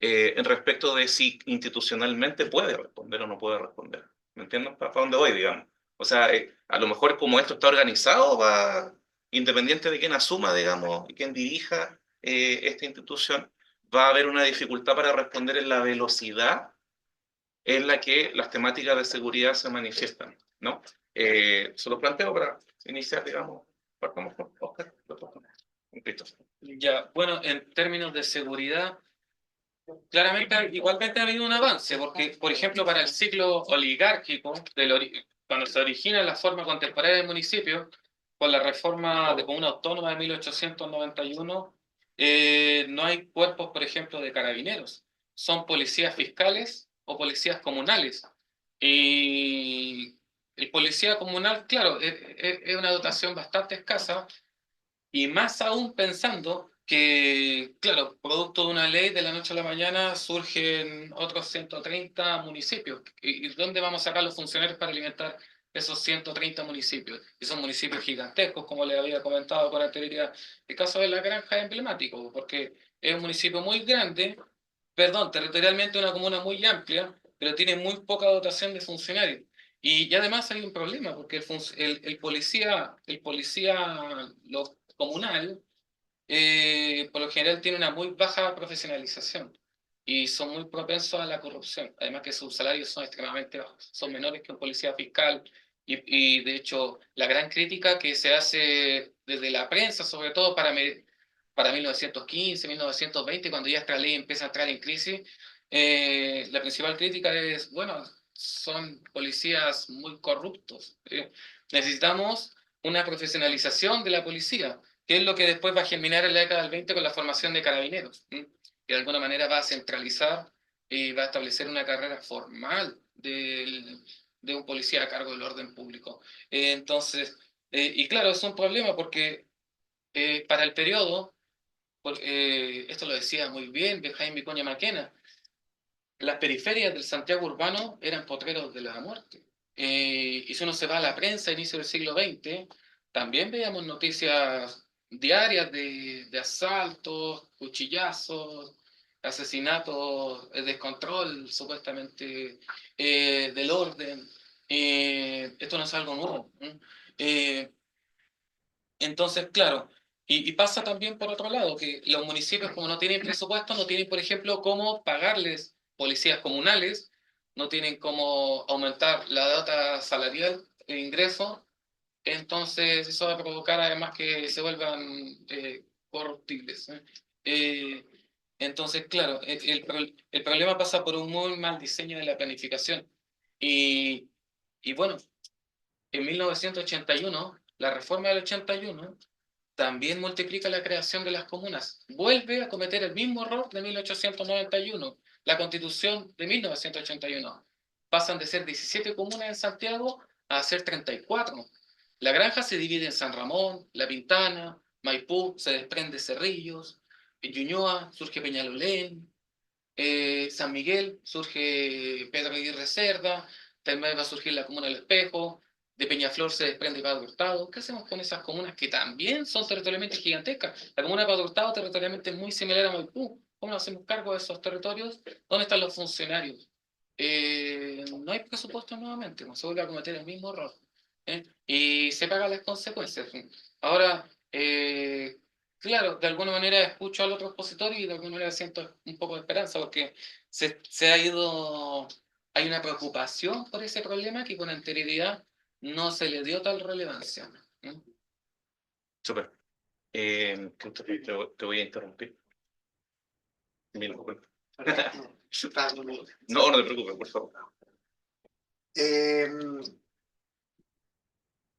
en respecto de si institucionalmente puede responder o no puede responder? ¿Me entienden? ¿Para dónde voy, digamos? O sea, a lo mejor como esto está organizado, va, independiente de quién asuma, digamos, y quién dirija esta institución, va a haber una dificultad para responder en la velocidad en la que las temáticas de seguridad se manifiestan, ¿no? Se lo planteo para iniciar, digamos, partamos con Oscar, Christopher. Ya, bueno, en términos de seguridad, claramente igualmente ha habido un avance, porque, por ejemplo, para el ciclo oligárquico, cuando se origina la forma contemporánea del municipio, con la reforma de comuna autónoma de 1891, no hay cuerpos, por ejemplo, de carabineros, son policías fiscales o policías comunales. Y el policía comunal, claro, es una dotación bastante escasa, y más aún pensando que, claro, producto de una ley de la noche a la mañana surgen otros 130 municipios. ¿Y dónde vamos a sacar los funcionarios para alimentar esos 130 municipios? Y son municipios gigantescos, como les había comentado con anterioridad. El caso de La Granja es emblemático, porque es un municipio muy grande, perdón, territorialmente una comuna muy amplia, pero tiene muy poca dotación de funcionarios. Y además hay un problema, porque el policía comunal, por lo general tiene una muy baja profesionalización y son muy propensos a la corrupción. Además que sus salarios son extremadamente bajos, son menores que un policía fiscal y de hecho la gran crítica que se hace desde la prensa, sobre todo para 1915, 1920, cuando ya esta ley empieza a entrar en crisis, la principal crítica es, bueno, son policías muy corruptos. Necesitamos una profesionalización de la policía, que es lo que después va a germinar en la década del 20 con la formación de carabineros, ¿sí? Que de alguna manera va a centralizar y va a establecer una carrera formal de un policía a cargo del orden público. Entonces, y claro, es un problema porque para el periodo, esto lo decía muy bien Jaime Vicuña Maquena, las periferias del Santiago urbano eran potreros de la muerte. Y si uno se va a la prensa a inicio del siglo XX, también veíamos noticias diarias de asaltos, cuchillazos, asesinatos, descontrol supuestamente del orden. Esto no es algo nuevo. ¿Eh? Entonces, claro, Y pasa también por otro lado, que los municipios, como no tienen presupuesto, no tienen, por ejemplo, cómo pagarles policías comunales, no tienen cómo aumentar la data salarial de ingreso, entonces eso va a provocar además que se vuelvan corruptibles. Eh, entonces, claro, el problema pasa por un muy mal diseño de la planificación. Y, y bueno, en 1981, la reforma del 81 también multiplica la creación de las comunas. Vuelve a cometer el mismo error de 1891, la Constitución de 1981. Pasan de ser 17 comunas en Santiago a ser 34. La Granja se divide en San Ramón, La Pintana, Maipú, se desprende Cerrillos, en Ñuñoa surge Peñalolén, San Miguel surge Pedro Aguirre Cerda, también va a surgir la comuna del Espejo, de Peñaflor se desprende Padre Hurtado. ¿Qué hacemos con esas comunas que también son territorialmente gigantescas? La comuna de Padre Hurtado territorialmente es muy similar a Maipú. ¿Cómo nos hacemos cargo de esos territorios? ¿Dónde están los funcionarios? No hay presupuesto nuevamente, no se vuelve a cometer el mismo error. Y se pagan las consecuencias. Ahora, claro, de alguna manera escucho al otro expositor y de alguna manera siento un poco de esperanza porque se ha ido, hay una preocupación por ese problema que con anterioridad no se le dio tal relevancia. Súper. Te voy a interrumpir. Mil disculpas. No, no te preocupes, por favor.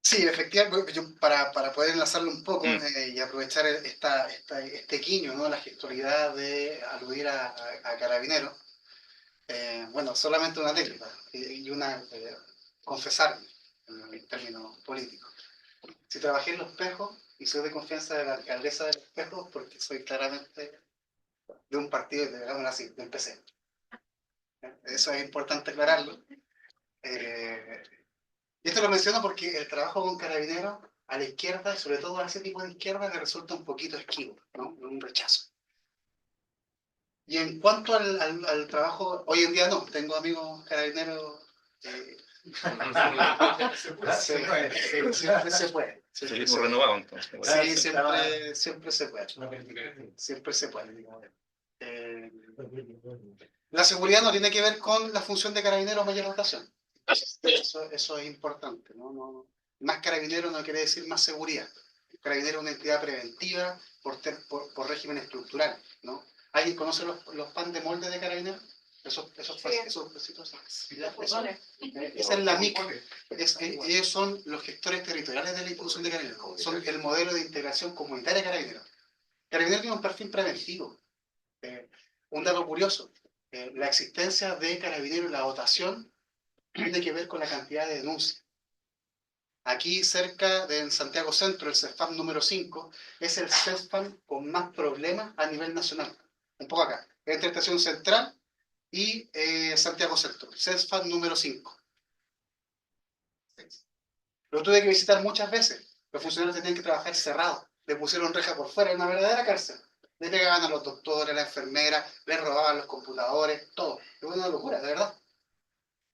Sí, efectivamente, para poder enlazarlo un poco y aprovechar este guiño, ¿no? La gestualidad de aludir a Carabineros, bueno, solamente una anécdota y una confesarme en términos políticos. Si trabajé en Los Espejos y soy de confianza de la alcaldesa de Los Espejos porque soy claramente de un partido, digámoslo así, del PC. Eso es importante aclararlo. Y esto lo menciono porque el trabajo con Carabineros a la izquierda, sobre todo a ese tipo de izquierda, le resulta un poquito esquivo, ¿no? Un rechazo. Y en cuanto al trabajo, hoy en día no, tengo amigos carabineros. Siempre se puede. Seguimos renovados entonces. Sí, siempre se puede. Siempre se puede. La seguridad no tiene que ver con la función de carabinero mayor rotación. Eso es importante, ¿no? Más carabinero no quiere decir más seguridad. Carabinero es una entidad preventiva por régimen estructural, ¿no? ¿Alguien conoce los pan de molde de carabineros? Esos esa es la MIC. Ellos son los gestores territoriales de la institución de carabineros. Son el modelo de integración comunitaria de carabineros. Carabineros tiene un perfil preventivo. Un dato curioso, la existencia de carabineros y la dotación tiene que ver con la cantidad de denuncias. Aquí cerca de Santiago Centro, el CESFAM número 5, es el CESFAM con más problemas a nivel nacional. Un poco acá, entre Estación Central y Santiago Centro, CESFAM número 5. Lo tuve que visitar muchas veces. Los funcionarios tenían que trabajar cerrados. Le pusieron reja por fuera, en una verdadera cárcel. Le pegaban a los doctores, a la enfermera, le robaban los computadores, todo. Es una locura, de verdad.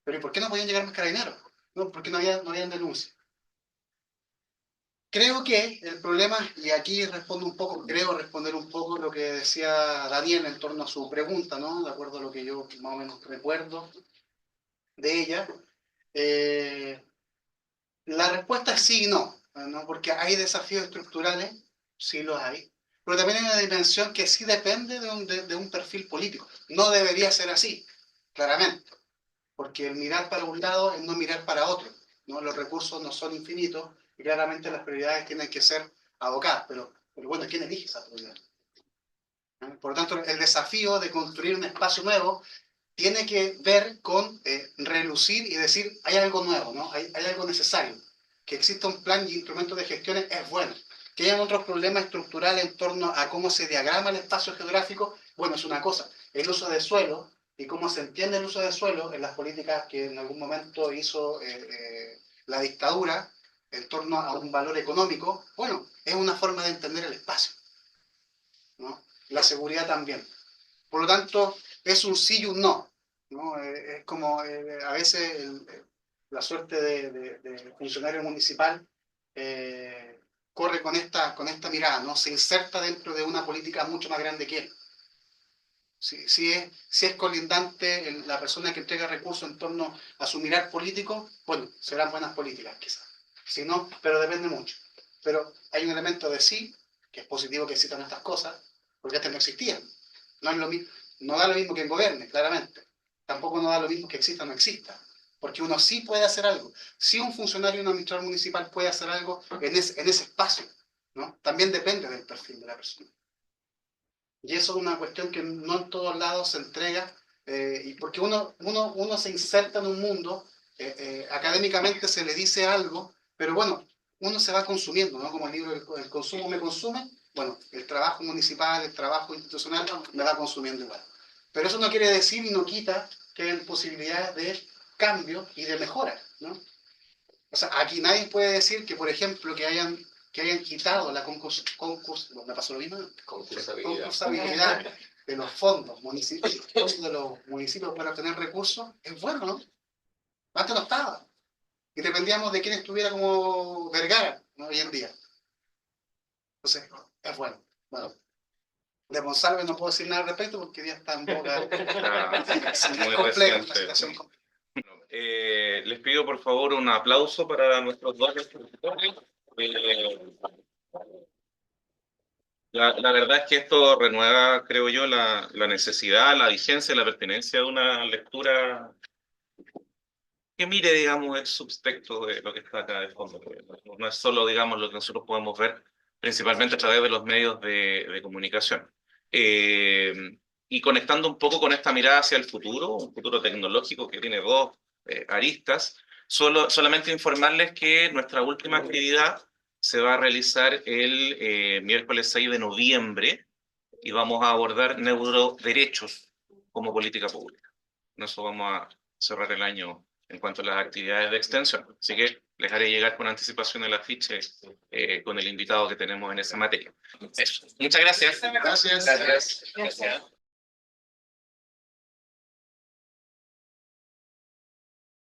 Pero ¿y por qué no podían llegar más carabineros? No, porque no habían denuncias. Creo que el problema, y aquí creo responder un poco lo que decía Daniel en torno a su pregunta, ¿no? De acuerdo a lo que yo más o menos recuerdo de ella. La respuesta es sí y no, ¿no? Porque hay desafíos estructurales, sí los hay, pero también hay una dimensión que sí depende de un perfil político. No debería ser así, claramente, porque el mirar para un lado es no mirar para otro, ¿no? Los recursos no son infinitos y claramente las prioridades tienen que ser abocadas, pero bueno, ¿quién elige esa prioridad? Por lo tanto, el desafío de construir un espacio nuevo tiene que ver con relucir y decir, hay algo nuevo, ¿no? Hay algo necesario. Que exista un plan y instrumentos de gestión es bueno. Que hayan otros problemas estructurales en torno a cómo se diagrama el espacio geográfico, bueno, es una cosa. El uso de suelo y cómo se entiende el uso de suelo en las políticas que en algún momento hizo la dictadura en torno a un valor económico, bueno, es una forma de entender el espacio, ¿no? La seguridad también. Por lo tanto, es un sí y un no, ¿no? Es como a veces la suerte de funcionario municipal corre con esta mirada, ¿no? Se inserta dentro de una política mucho más grande que él. Si es colindante la persona que entrega recursos en torno a su mirar político, bueno, serán buenas políticas quizás. Si no, pero depende mucho. Pero hay un elemento de sí, que es positivo que existan estas cosas, porque antes no existían. No es lo mismo, no da lo mismo que gobierne, claramente. Tampoco no da lo mismo que exista o no exista. Porque uno sí puede hacer algo. Si un funcionario, un administrador municipal puede hacer algo en ese espacio, ¿no? También depende del perfil de la persona. Y eso es una cuestión que no en todos lados se entrega, y porque uno se inserta en un mundo, académicamente se le dice algo, pero bueno, uno se va consumiendo, ¿no? Como el libro El consumo me consume, bueno, el trabajo municipal, el trabajo institucional me va consumiendo igual. Pero eso no quiere decir y no quita que hay posibilidades de cambio y de mejora, ¿no? O sea, aquí nadie puede decir que, por ejemplo, que hayan quitado la me pasó lo mismo, concursabilidad de los fondos municipales, de los municipios para obtener recursos, es bueno, ¿no? Antes no estaba. Y dependíamos de quién estuviera como Vergara, ¿no? Hoy en día. Entonces, es bueno. Bueno, de Monsalve no puedo decir nada al respecto porque ya está en boga. Muy Compleja, reciente. una situación compleja. Les pido por favor un aplauso para nuestros dos expositores. La verdad es que esto renueva, creo yo, la necesidad, la vigencia, la pertinencia de una lectura que mire, digamos, el subtexto de lo que está acá de fondo. No es solo, digamos, lo que nosotros podemos ver principalmente a través de los medios de comunicación. Y conectando un poco con esta mirada hacia el futuro, un futuro tecnológico que tiene dos aristas, solamente informarles que nuestra última actividad se va a realizar el miércoles 6 de noviembre y vamos a abordar neuroderechos como política pública. Con eso vamos a cerrar el año en cuanto a las actividades de extensión. Así que les haré llegar con anticipación el afiche con el invitado que tenemos en esa materia. Eso. Muchas gracias. Gracias. Gracias.